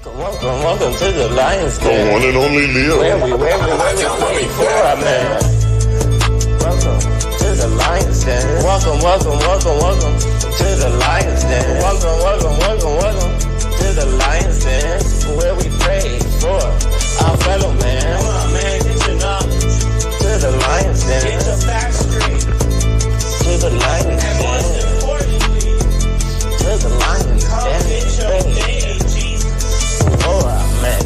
Welcome to the Lions Den. The one and only Leo. Where we pour our man. Welcome to the Lions Den. Welcome to the Lions Den. Welcome to the Lions Den, where we pray for our fellow man. Come on, man, get your knowledge. To the Lions Den. Get your facts straight. To the Lions Den. And most importantly, to the Lions Den. Get your name, Jesus. Oh, man.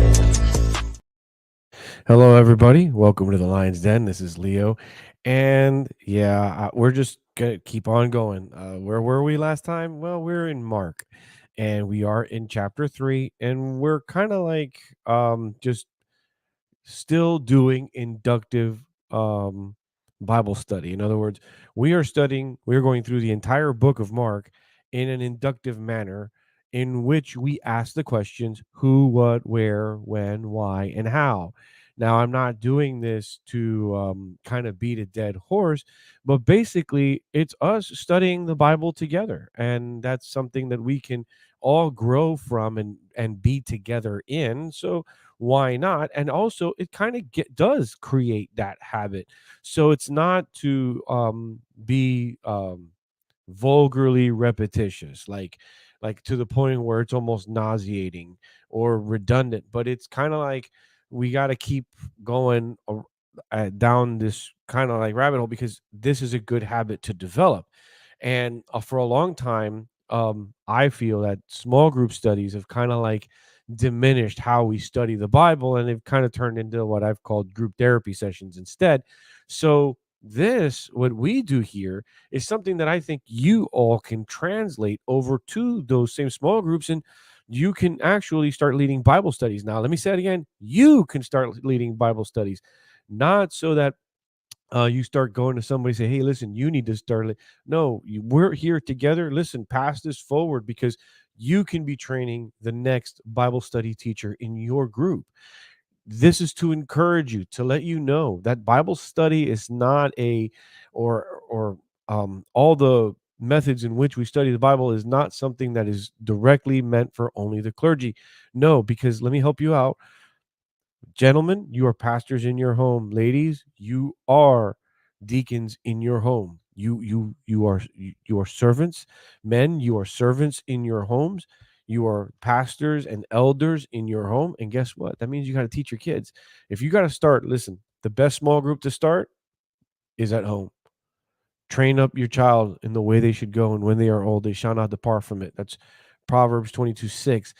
Hello, everybody. Welcome to the Lions Den. This is Leo, and we're just gonna keep on going. Where were we last time? Well, we're in Mark, and we are in chapter 3, and we're kind of like just still doing inductive Bible study. In other words, we're going through the entire book of Mark in an inductive manner, in which we ask the questions who, what, where, when, why, and how. Now, I'm not doing this to kind of beat a dead horse, but basically, it's us studying the Bible together. And that's something that we can all grow from and be together in. So, why not? And also, it kind of does create that habit. So, it's not to be vulgarly repetitious, like to the point where it's almost nauseating or redundant, but it's kind of like we got to keep going down this kind of like rabbit hole, because this is a good habit to develop. And for a long time, I feel that small group studies have kind of like diminished how we study the Bible, and they've kind of turned into what I've called group therapy sessions instead. So what we do here is something that I think you all can translate over to those same small groups, and you can actually start leading Bible studies. Now, let me say it again. You can start leading Bible studies, not so that you start going to somebody and say, hey, listen, you need to start. No, we're here together. Listen, pass this forward, because you can be training the next Bible study teacher in your group. This is to encourage you, to let you know that Bible study is not all the methods in which we study the Bible is not something that is directly meant for only the clergy. No, because let me help you out. Gentlemen, you are pastors in your home. Ladies, you are deacons in your home. You are servants. Men, you are servants in your homes. You are pastors and elders in your home. And guess what? That means you got to teach your kids. If you got to start, listen, the best small group to start is at home. Train up your child in the way they should go, and when they are old, they shall not depart from it. That's Proverbs 22:6.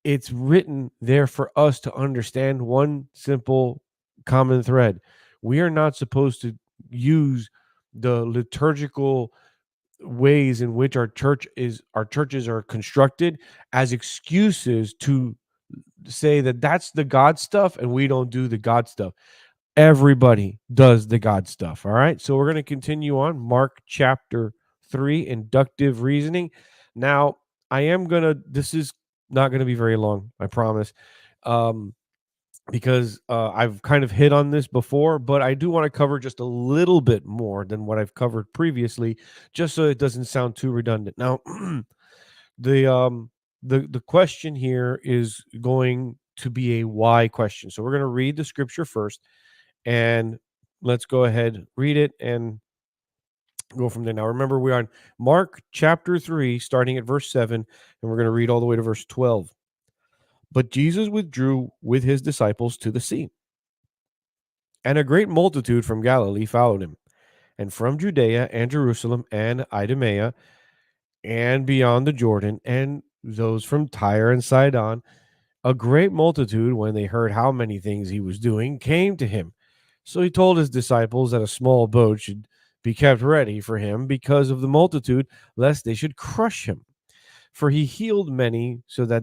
It's written there for us to understand one simple common thread. We are not supposed to use the liturgical ways in which our churches are constructed as excuses to say that that's the God stuff and we don't do the God stuff. Everybody does the God stuff. All right. So we're going to continue on Mark chapter 3, inductive reasoning. Now, this is not going to be very long, I promise. Because I've kind of hit on this before, but I do want to cover just a little bit more than what I've covered previously, just so it doesn't sound too redundant. Now, the question here is going to be a why question. So we're going to read the scripture first, and let's go ahead, read it, and go from there. Now, remember, we're on Mark chapter 3, starting at verse 7, and we're going to read all the way to verse 12. But Jesus withdrew with his disciples to the sea, and a great multitude from Galilee followed him, and from Judea and Jerusalem and Idumea and beyond the Jordan, and those from Tyre and Sidon. A great multitude, when they heard how many things he was doing, came to him. So he told his disciples that a small boat should be kept ready for him because of the multitude, lest they should crush him. For he healed many, so that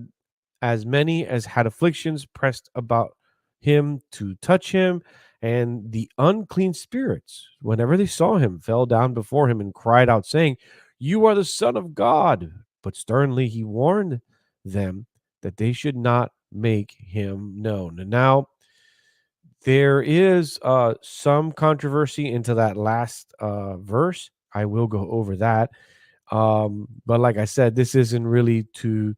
as many as had afflictions pressed about him to touch him, and the unclean spirits, whenever they saw him, fell down before him and cried out, saying, "You are the Son of God." But sternly he warned them that they should not make him known. And now, there is some controversy into that last verse. I will go over that. But like I said, this isn't really to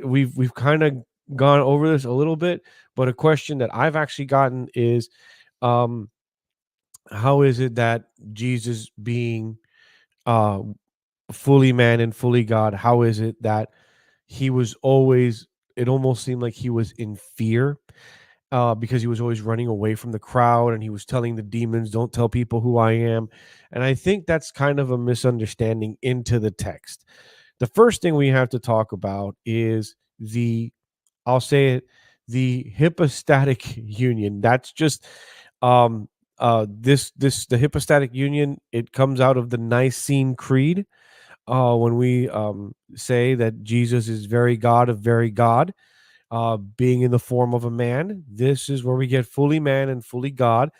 We've kind of gone over this a little bit, but a question that I've actually gotten is, um, how is it that Jesus being uh, fully man and fully God, how is it that he was always, it almost seemed like he was in fear, because he was always running away from the crowd and he was telling the demons, "Don't tell people who I am." And I think that's kind of a misunderstanding into the text. The first thing we have to talk about is I'll say it, the hypostatic union. That's just um the hypostatic union, it comes out of the Nicene Creed, when we say that Jesus is very God of very God, being in the form of a man. This is where we get fully man and fully God.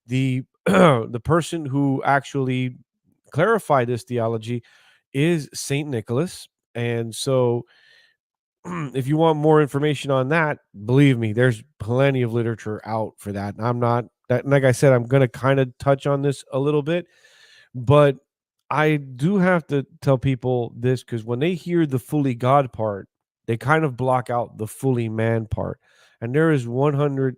The the person who actually clarified this theology is Saint Nicholas. And so if you want more information on that, believe me, there's plenty of literature out for that. I'm not that, like I said, I'm going to kind of touch on this a little bit, but I do have to tell people this, because when they hear the fully God part, they kind of block out the fully man part. And there is 100%,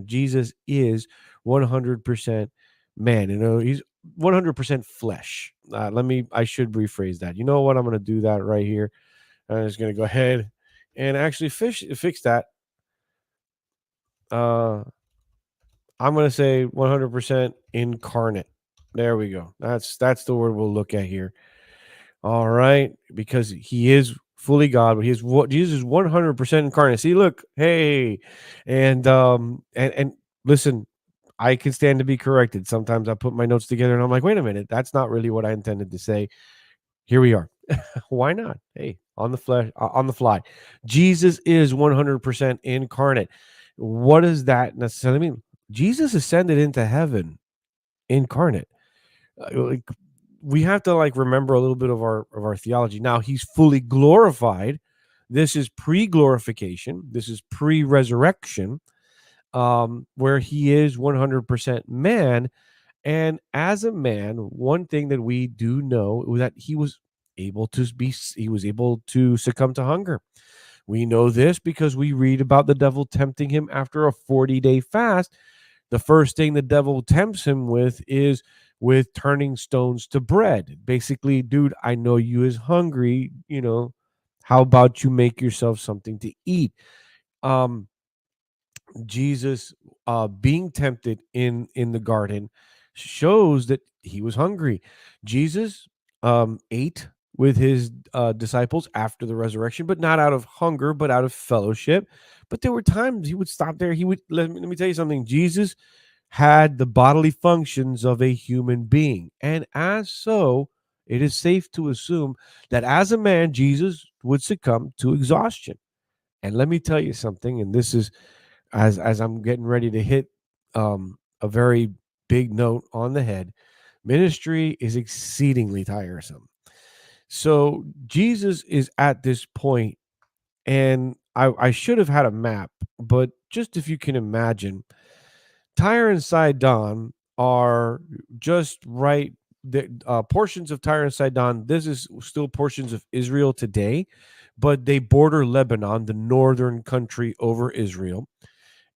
Jesus is 100% man. You know, he's 100% flesh. I should rephrase that. You know what? I'm going to do that right here. I'm just going to go ahead and actually fix that. I'm going to say 100% incarnate. There we go. That's the word we'll look at here. All right, because he is fully God, but Jesus is 100% incarnate. See, look, hey, and listen, I can stand to be corrected. Sometimes I put my notes together and I'm like, wait a minute, that's not really what I intended to say. Here we are. Why not? Hey, on the fly. Jesus is 100% incarnate. What does that necessarily mean? Jesus ascended into heaven incarnate. Like, we have to remember a little bit of our theology. Now, he's fully glorified. This is pre-glorification. This is pre-resurrection, where he is 100% man. And as a man, one thing that we do know was that he was able to succumb to hunger. We know this because we read about the devil tempting him after a 40-day fast. The first thing the devil tempts him with is with turning stones to bread. Basically, dude, I know you is hungry, how about you make yourself something to eat? Jesus being tempted in the garden shows that he was hungry. Jesus ate with his disciples after the resurrection, but not out of hunger, but out of fellowship. But there were times he would stop there. He would let me tell you something. Jesus had the bodily functions of a human being, and as so, it is safe to assume that as a man, Jesus would succumb to exhaustion. And let me tell you something, and this is as I'm getting ready to hit a very big note on the head. Ministry is exceedingly tiresome. So Jesus is at this point, and I should have had a map, but just if you can imagine, Tyre and Sidon are just right. The portions of Tyre and Sidon, this is still portions of Israel today, but they border Lebanon, the northern country over Israel.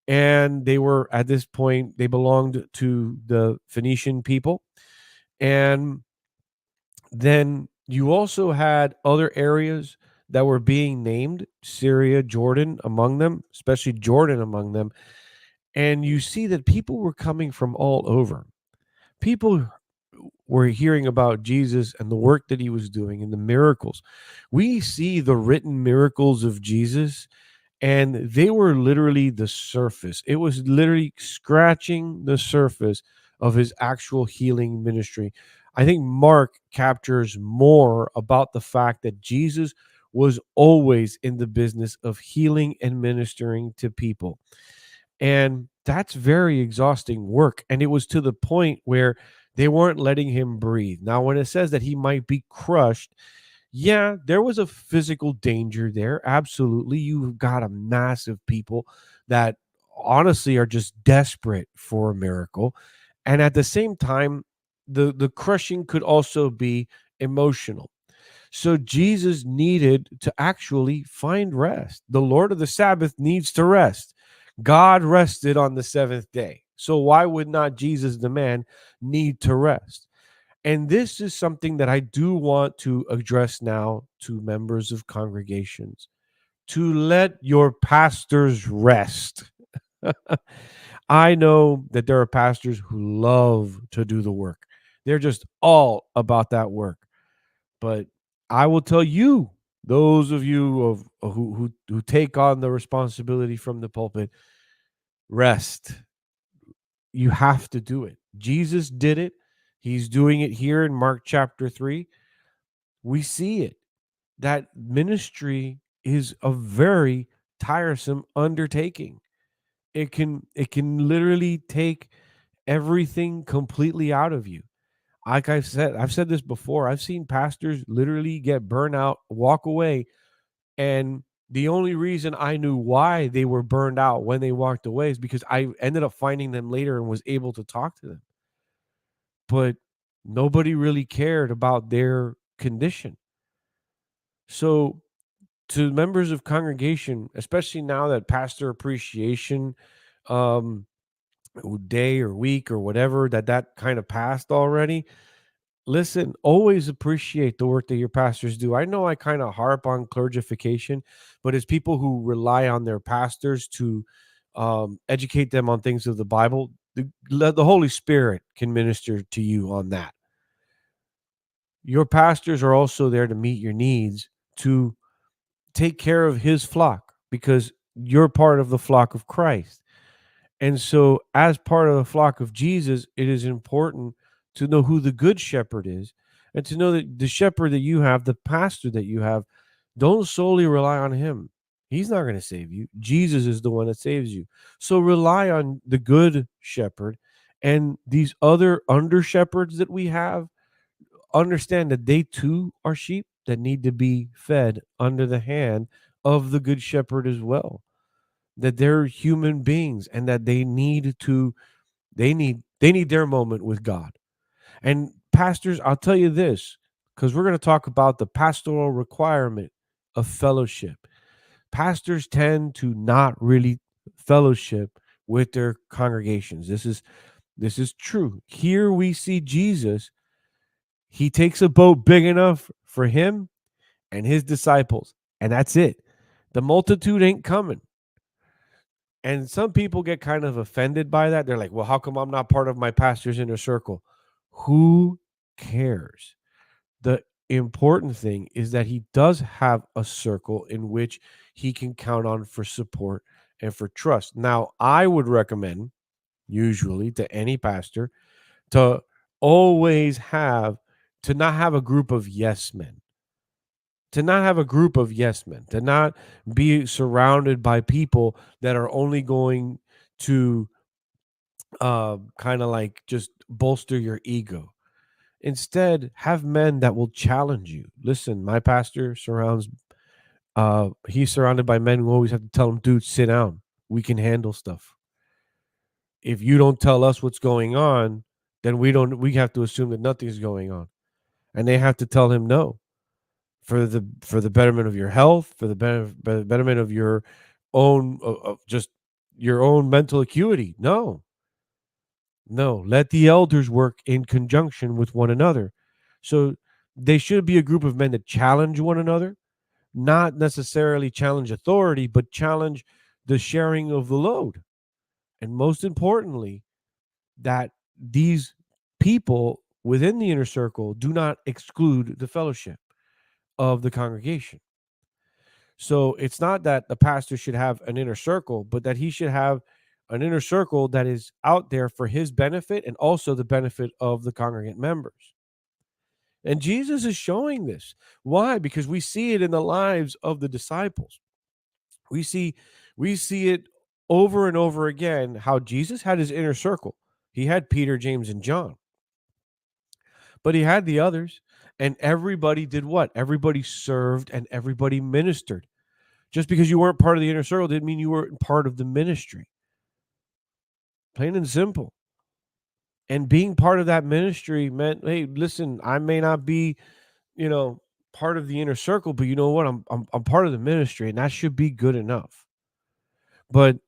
And they were, at this point, they belonged to the Phoenician people. And then you also had other areas that were being named, Syria, Jordan among them, especially Jordan among them. And you see that people were coming from all over. People were hearing about Jesus and the work that he was doing and the miracles. We see the written miracles of Jesus, and they were literally the surface. It was literally scratching the surface of his actual healing ministry. I think Mark captures more about the fact that Jesus was always in the business of healing and ministering to people. And that's very exhausting work. And it was to the point where they weren't letting him breathe. Now, when it says that he might be crushed, yeah, there was a physical danger there. Absolutely. You've got a mass of people that honestly are just desperate for a miracle. And at the same time, the crushing could also be emotional. So Jesus needed to actually find rest. The Lord of the Sabbath needs to rest. God rested on the seventh day. So why would not Jesus, the man, need to rest? And this is something that I do want to address now to members of congregations, to let your pastors rest. I know that there are pastors who love to do the work. They're just all about that work. But I will tell you, those of you who take on the responsibility from the pulpit, rest. You have to do it. Jesus did it. He's doing it here in Mark chapter 3. We see it. That ministry is a very tiresome undertaking. It can literally take everything completely out of you. Like I've said this before. I've seen pastors literally get burnt out, walk away, and the only reason I knew why they were burned out when they walked away is because I ended up finding them later and was able to talk to them. But nobody really cared about their condition. So to members of congregation, especially now that pastor appreciation um day or week or whatever that kind of passed already, listen, always appreciate the work that your pastors do. I know I kind of harp on clergification, but as people who rely on their pastors to educate them on things of the Bible, the Holy Spirit can minister to you on that. Your pastors are also there to meet your needs, to take care of his flock, because you're part of the flock of Christ. And so, as part of the flock of Jesus, it is important to know who the good shepherd is, and to know that the shepherd that you have, the pastor that you have, don't solely rely on him. He's not going to save you. Jesus is the one that saves you. So rely on the good shepherd, and these other under shepherds that we have, understand that they too are sheep that need to be fed under the hand of the good shepherd as well, that they're human beings and that they need their moment with God. And pastors, I'll tell you this, because we're going to talk about the pastoral requirement of fellowship. Pastors tend to not really fellowship with their congregations. This is true. Here we see Jesus. He takes a boat big enough for him and his disciples, and that's it. The multitude ain't coming. And some people get kind of offended by that. They're like, well, how come I'm not part of my pastor's inner circle? Who cares? The important thing is that he does have a circle in which he can count on for support and for trust. Now, I would recommend, usually, to any pastor to always to not have a group of yes men. To not have a group of yes men, to not be surrounded by people that are only going to kind of like just bolster your ego. Instead, have men that will challenge you. Listen, my pastor he's surrounded by men who always have to tell him, dude, sit down. We can handle stuff. If you don't tell us what's going on, then we have to assume that nothing's going on. And they have to tell him no. For the betterment of your health, for the betterment of your own of just your own mental acuity. No, let the elders work in conjunction with one another. So they should be a group of men that challenge one another, not necessarily challenge authority, but challenge the sharing of the load. And most importantly, that these people within the inner circle do not exclude the fellowship of the congregation. So it's not that the pastor should have an inner circle, but that he should have an inner circle that is out there for his benefit and also the benefit of the congregant members. And Jesus is showing this. Why? Because we see it in the lives of the disciples. We see it over and over again how Jesus had his inner circle. He had Peter, James, and John. But he had the others, and everybody did what? Everybody served and everybody ministered. Just because you weren't part of the inner circle didn't mean you weren't part of the ministry. Plain and simple. And being part of that ministry meant, hey, listen, I may not be, part of the inner circle, but you know what? I'm part of the ministry, and that should be good enough. But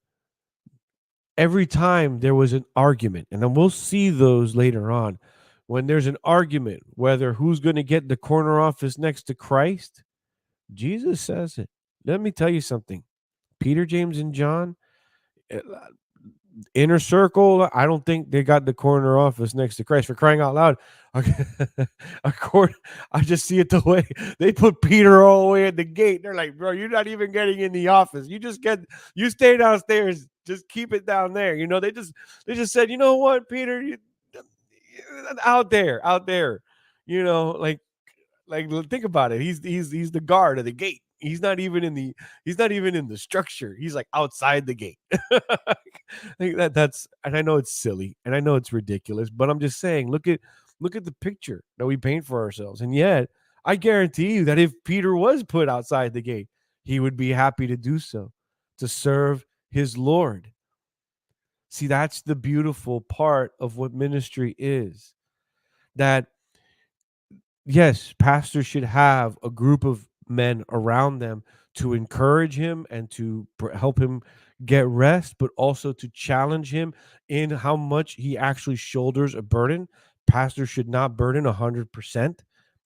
every time there was an argument, and then we'll see those later on, when there's an argument whether who's going to get the corner office next to Christ, Jesus says it. Let me tell you something. Peter, James, and John, uh, inner circle, I don't think they got the corner office next to Christ, for crying out loud. I just see it the way they put Peter all the way at the gate. They're like, bro, you're not even getting in the office. You stay downstairs. Just keep it down there. They just said, you know what, Peter, out there, like think about it. He's the guard of the gate. He's not even in the structure. He's like outside the gate. Like that's and I know it's silly and I know it's ridiculous, but I'm just saying, look at the picture that we paint for ourselves. And yet, I guarantee you that if Peter was put outside the gate, he would be happy to do so, to serve his Lord. See, that's the beautiful part of what ministry is. That yes, pastors should have a group of men around them to encourage him and to help him get rest, but also to challenge him in how much he actually shoulders a burden. Pastors should not burden 100%.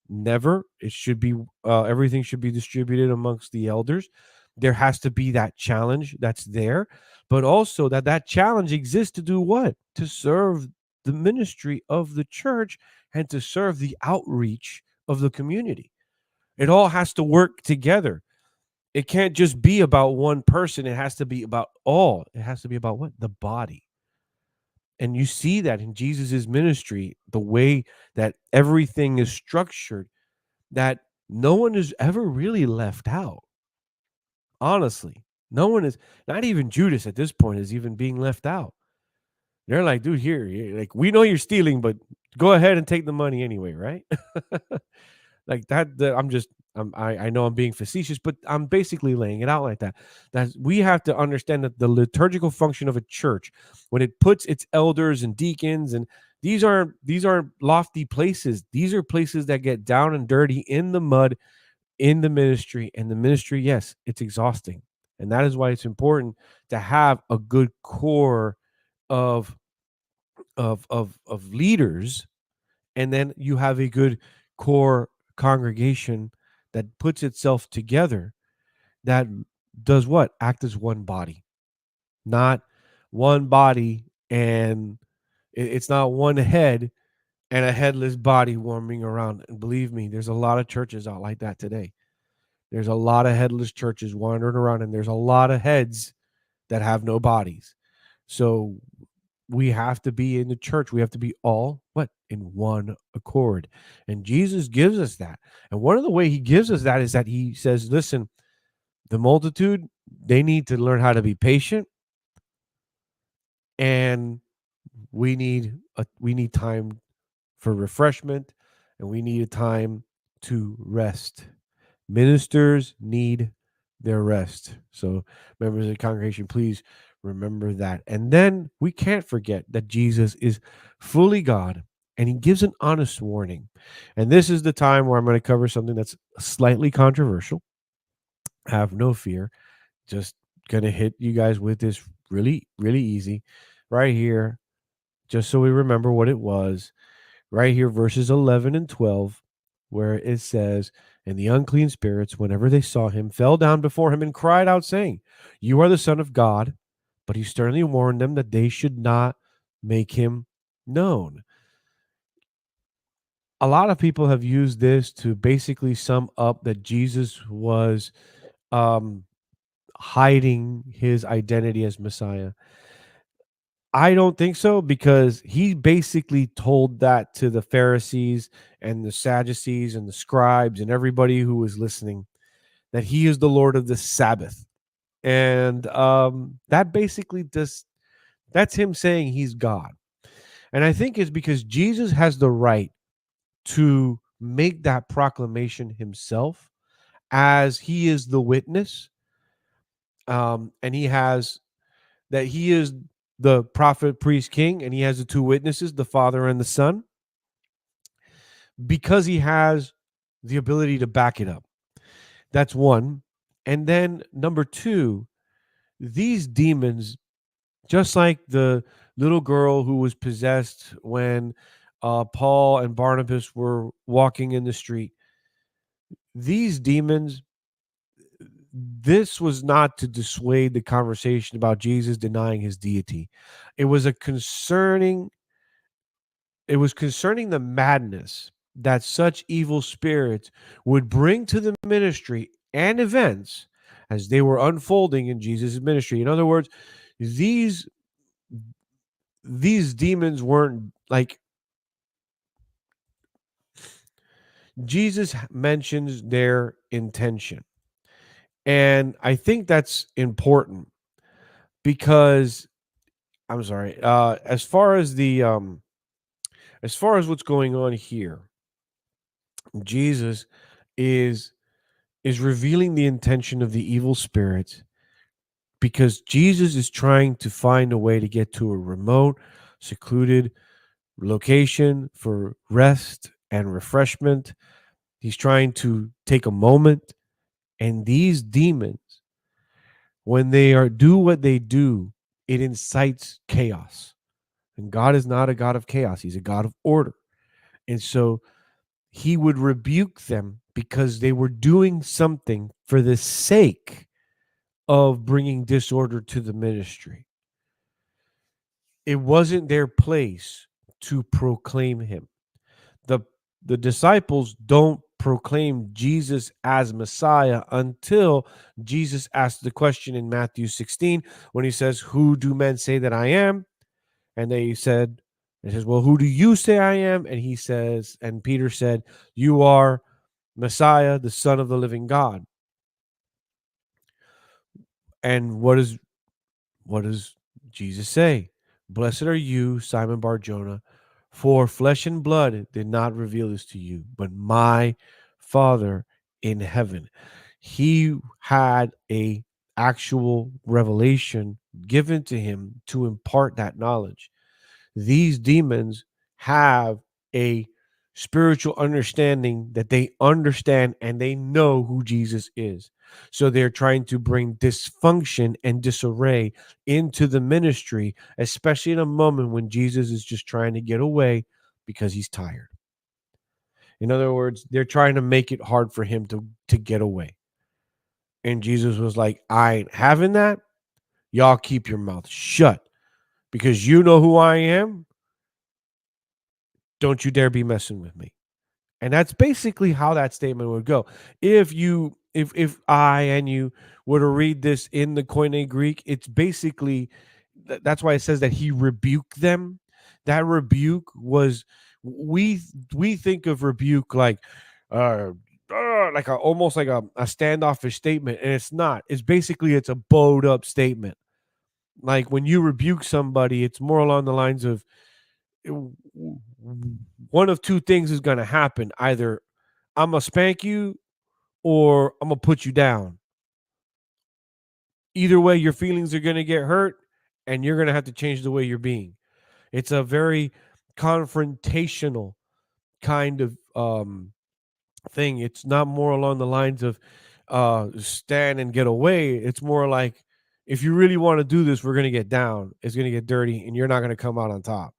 Never. It should be everything should be distributed amongst the elders. There has to be that challenge that's there, but also that challenge exists to do what? To serve the ministry of the church and to serve the outreach of the community. It all has to work together. It can't just be about one person. It has to be about all. It has to be about what? The body. And you see that in Jesus's ministry, the way that everything is structured, that no one is ever really left out. Honestly, no one is, not even Judas at this point is even being left out. They're like, dude, here, like, we know you're stealing, but go ahead and take the money anyway, right? Like that. I know I'm being facetious, but I'm basically laying it out like that. That we have to understand that the liturgical function of a church, when it puts its elders and deacons, and these aren't lofty places. These are places that get down and dirty in the mud in the ministry. And the ministry, yes, it's exhausting, and that is why it's important to have a good core of leaders, and then you have a good core congregation that puts itself together, that does what? Act as one body, not one body, and it's not one head and a headless body warming around. And believe me, there's a lot of churches out like that today. There's a lot of headless churches wandering around, and there's a lot of heads that have no bodies. So we have to be in the church. We have to be all in one accord. And Jesus gives us that. And one of the way he gives us that is that he says, listen, the multitude, they need to learn how to be patient. And we need time for refreshment, and we need a time to rest. Ministers need their rest. So members of the congregation, please remember that. And then we can't forget that Jesus is fully God, and he gives an honest warning. And this is the time where I'm going to cover something that's slightly controversial. Have no fear. Just going to hit you guys with this really, really easy right here, just so we remember what it was. Right here, verses 11 and 12, where it says, and the unclean spirits, whenever they saw him, fell down before him and cried out, saying, you are the Son of God. But he sternly warned them that they should not make him known. A lot of people have used this to basically sum up that Jesus was hiding his identity as Messiah. I don't think so, because he basically told that to the Pharisees and the Sadducees and the scribes and everybody who was listening, that he is the Lord of the Sabbath. And that basically that's him saying he's God. And I think it's because Jesus has the right to make that proclamation himself, as he is the witness. And he has that he is the prophet, priest, king, and he has the two witnesses, the Father and the Son. Because he has the ability to back it up. That's one. And then number two, these demons, just like the little girl who was possessed when Paul and Barnabas were walking in the street, these demons, this was not to dissuade the conversation about Jesus denying his deity. It was concerning the madness that such evil spirits would bring to the ministry and events as they were unfolding in Jesus' ministry. In other words, these demons weren't like, Jesus mentions their intention. And I think that's important because I'm sorry, as far as what's going on here, Jesus is revealing the intention of the evil spirits because Jesus is trying to find a way to get to a remote, secluded location for rest and refreshment. He's trying to take a moment, and these demons, when they do what they do, it incites chaos. And God is not a God of chaos. He's a God of order. And so he would rebuke them because they were doing something for the sake of bringing disorder to the ministry. It wasn't their place to proclaim him. The disciples don't proclaim Jesus as Messiah until Jesus asked the question in Matthew 16 when he says, "Who do men say that I am?" And he says, "Well, who do you say I am?" And he says, and Peter said, "You are Messiah, the Son of the living God." And what does Jesus say? "Blessed are you, Simon Bar-Jonah, for flesh and blood did not reveal this to you, but my Father in heaven." He had a actual revelation given to him to impart that knowledge. These demons have a spiritual understanding that they understand and they know who Jesus is. So they're trying to bring dysfunction and disarray into the ministry, especially in a moment when Jesus is just trying to get away because he's tired. In other words, they're trying to make it hard for him to get away. And Jesus was like, "I ain't having that. Y'all keep your mouth shut because you know who I am. Don't you dare be messing with me." And that's basically how that statement would go. If I and you were to read this in the Koine Greek, it's basically that's why it says that he rebuked them. That rebuke was we think of rebuke like almost like a standoffish statement, and it's not. It's basically it's a bowed up statement. Like when you rebuke somebody, it's more along the lines of one of two things is going to happen. Either I'm going to spank you or I'm going to put you down. Either way, your feelings are going to get hurt and you're going to have to change the way you're being. It's a very confrontational kind of thing. It's not more along the lines of stand and get away. It's more like, if you really want to do this, we're going to get down. It's going to get dirty and you're not going to come out on top.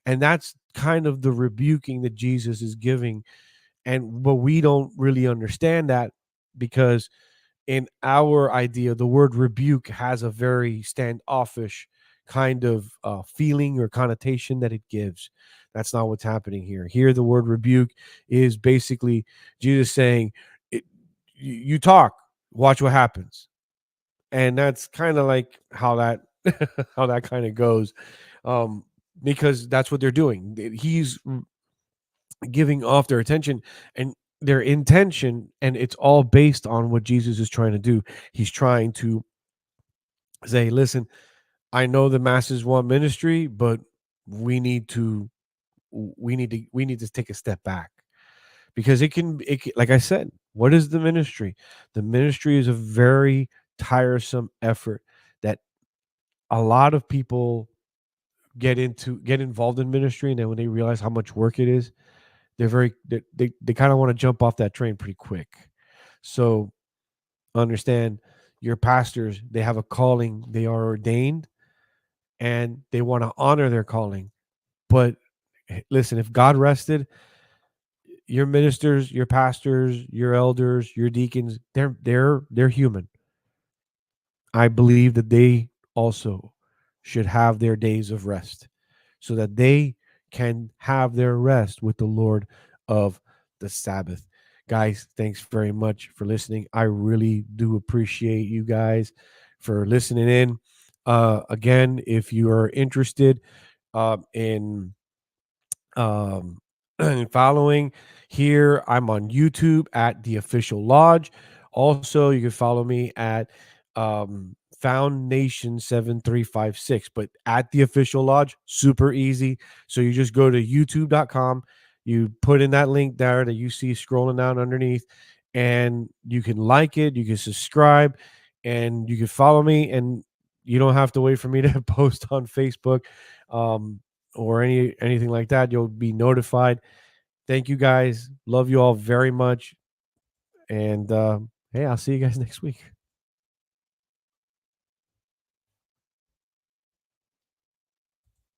And that's kind of the rebuking that Jesus is giving. But we don't really understand that because in our idea, the word rebuke has a very standoffish kind of feeling or connotation that it gives. That's not what's happening here. Here, the word rebuke is basically Jesus saying, you talk, watch what happens. And that's kind of like how that how that kind of goes. Because that's what they're doing. He's giving off their attention and their intention, and it's all based on what Jesus is trying to do. He's trying to say, listen, I know the masses want ministry, but we need to take a step back because it can like I said, what is the ministry? The ministry is a very tiresome effort that a lot of people get involved in ministry, and then when they realize how much work it is, they kind of want to jump off that train pretty quick. So understand, your pastors, they have a calling, they are ordained, and they want to honor their calling. But listen, if God rested, your ministers, your pastors, your elders, your deacons, they're human. I believe that they also should have their days of rest so that they can have their rest with the Lord of the Sabbath. Guys, thanks very much for listening. I really do appreciate you guys for listening in. Again, if you are interested in um, and following here, I'm on YouTube at The Official Lodge. Also, you can follow me at Found Nation 7356, but at The Official Lodge, super easy. So you just go to youtube.com, you put in that link there that you see scrolling down underneath, and you can like it, you can subscribe, and you can follow me, and you don't have to wait for me to post on Facebook. Or anything like that. You'll be notified. Thank you guys. Love you all very much. And hey, I'll see you guys next week.